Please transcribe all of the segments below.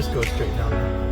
just go straight down there.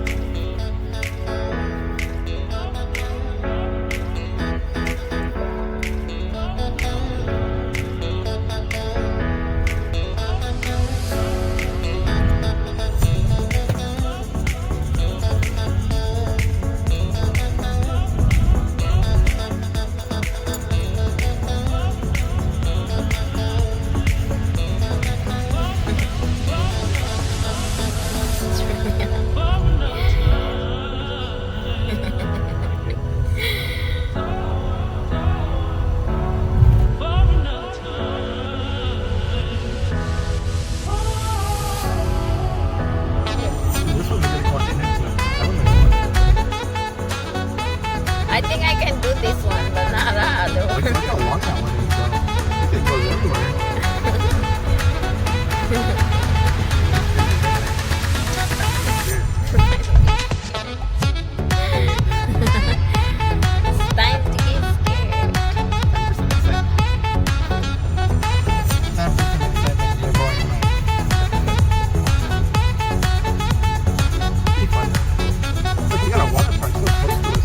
I think I can do this one, but not the other one. Look how long that one is, though. It goes It's time to get scared. 10% excitement, you're going away. Pretty fun. Look, we got a water park so close to us.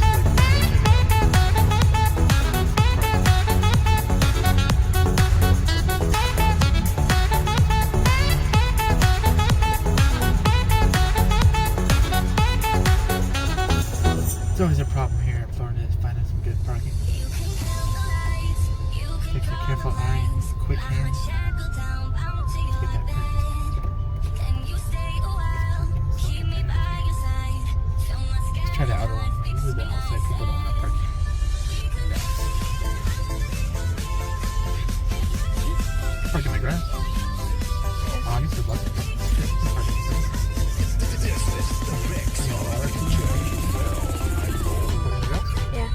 It's always a problem here in Florida is finding some good parking. Takes a careful eye and quick hands to get that parking. Let's try the outer one. Usually the outside people don't want to park here. Park in the grass. Oh, I guess there's lots of people. Park in the grass. Yeah.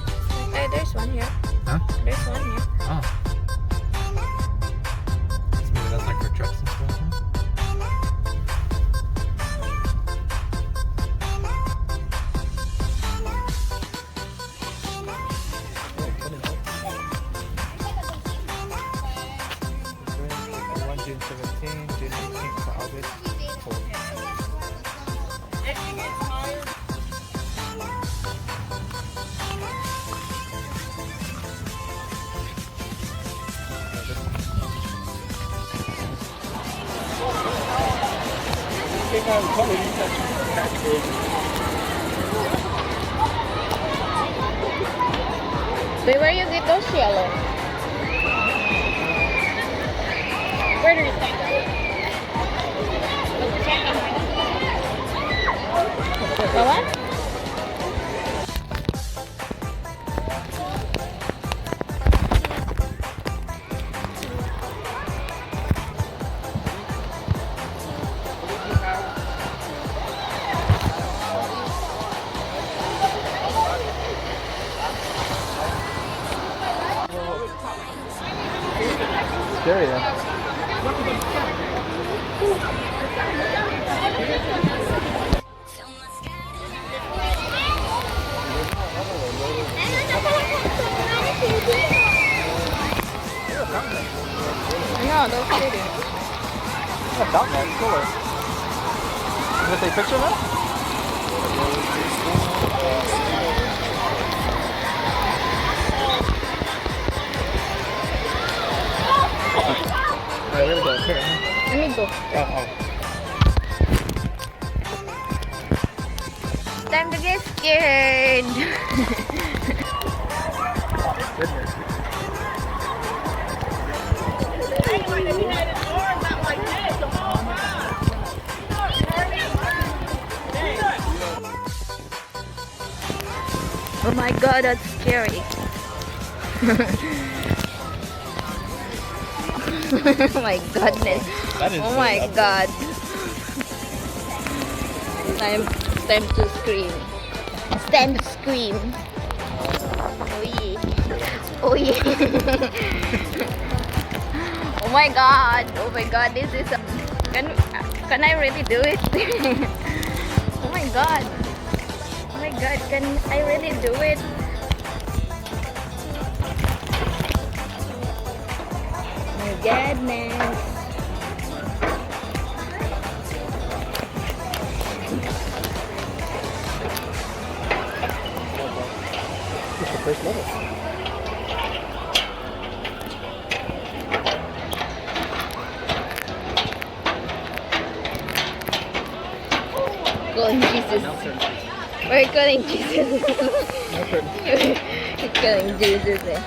Hey, there's one here. Huh? There's one here. Oh. Maybe that's like for trucks and stuff, huh? June 17, June 18th to August 4th. Wait, where you get those yellow? Where did you take them? The what? Scary though. No, those pretty. Yeah, fountain, that's cooler. You gonna take a picture now? Alright, where to go? Here. Let me go. Oh. Time to get scared. Goodness. Oh my god, that's scary. Oh my goodness. Oh my god. Time to scream. It's time to scream. Oh yeah. Oh yeah. Oh my god. Oh my god. This is can I really do it? Oh my god. Oh my god. Can I really do it? Oh my goodness. first level. Calling Jesus. Now turn. We're calling Jesus. Now turn. You're calling Jesus. Eh.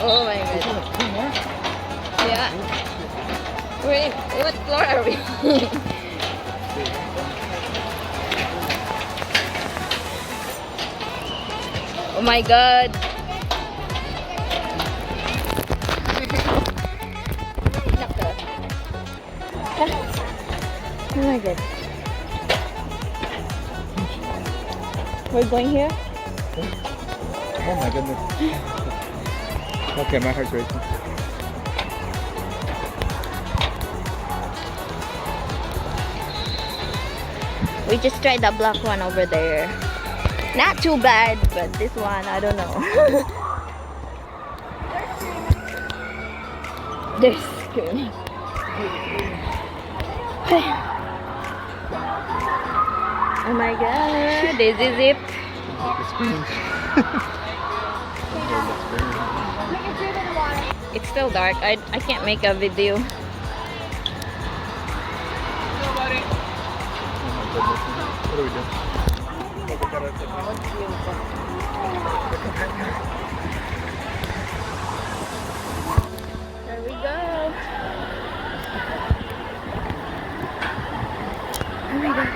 Oh my god. Two more? Yeah. We're in, what floor are we? Oh my god. Oh my god. We're going here? Oh my goodness. Okay, my heart's racing. We just tried the black one over there. Not too bad, but this one, I don't know. They're screaming. Oh my god, this is it. The screams. It's still dark. I can't make a video. Oh my goodness. What do we do? There we go. Oh my god.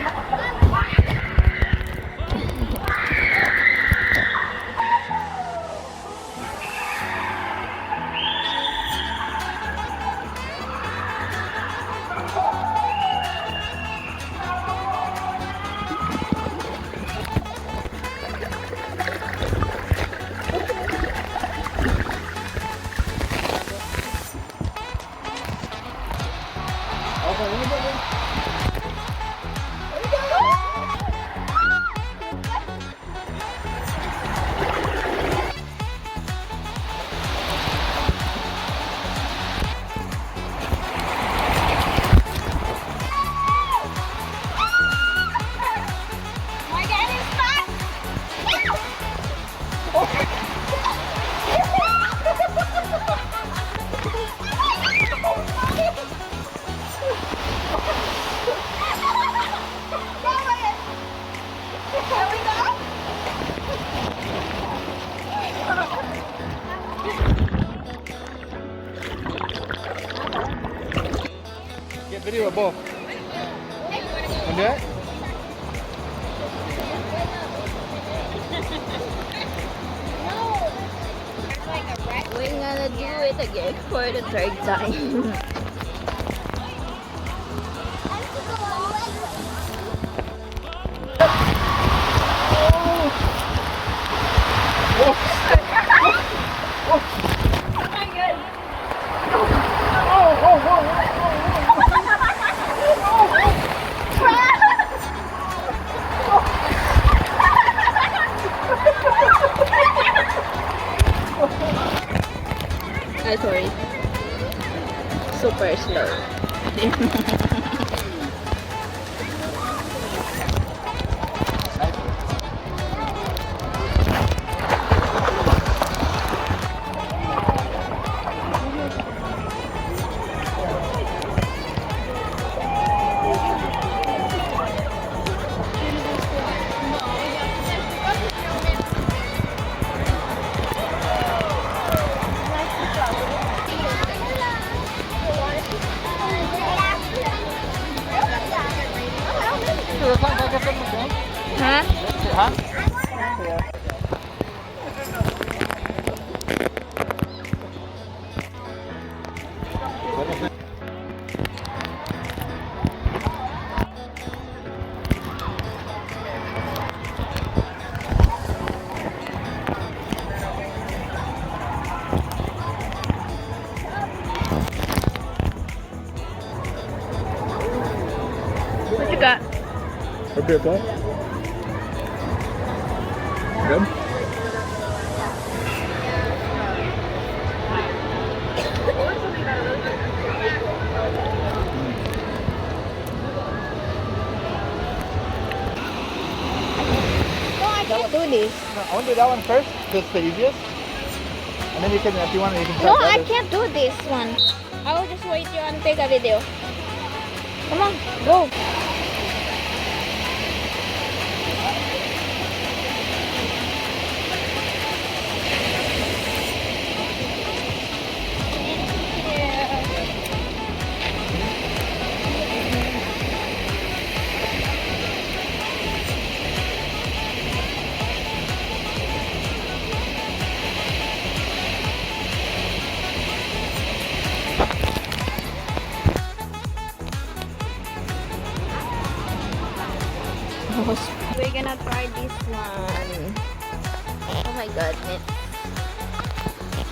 Get video of both. And that? We're gonna do it again for the third time. Sorry. Super slow. Huh? Huh? What you got? A bit that. Good? No, do this. No, I want to do that one first. That's the easiest. And then you can, if you want, you can No, try the I others. can't do this one. I will just wait you and take a video. Come on, go. We're gonna try this one. Oh my goodness.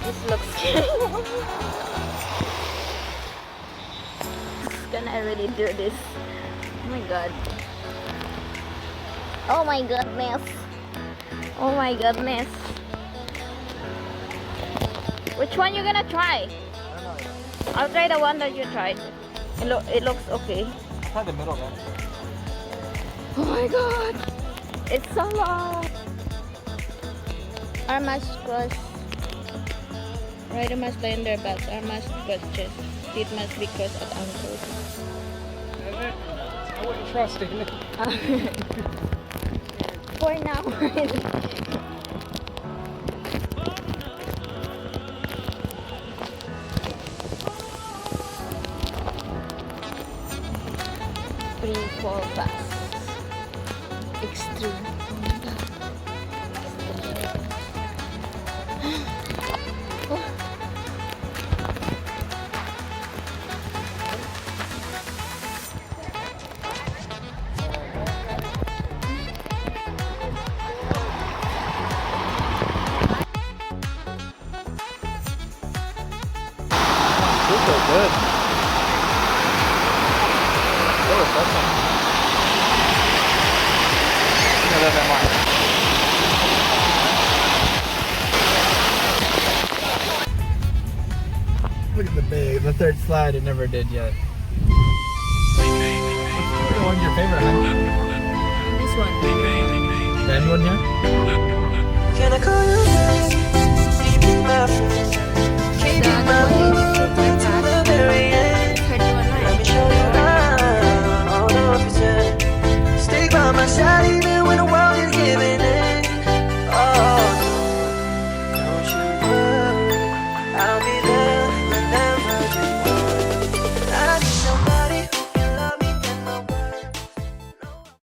This looks scary. Can I really do this? Oh my god. Oh my goodness. Oh my goodness. Which one you gonna try? I don't know yet. I'll try the one that you tried. It looks okay. Try the middle one. Oh my god. It's so long. Arm must cross. Rider must lay on their backs. Arm must cross chest. Feet must be crossed at ankles. I wouldn't trust it. For now. Three, 4 fast. Extreme. These are good. They're refreshing. Yeah, they're that much. Look at the third slide it never did yet. Which one's your favorite, huh? This one. The end one here? Can I call you back? Be my friend. The other one is To the very end. 31 Let me show you how. All of it's Stick by my side even when the world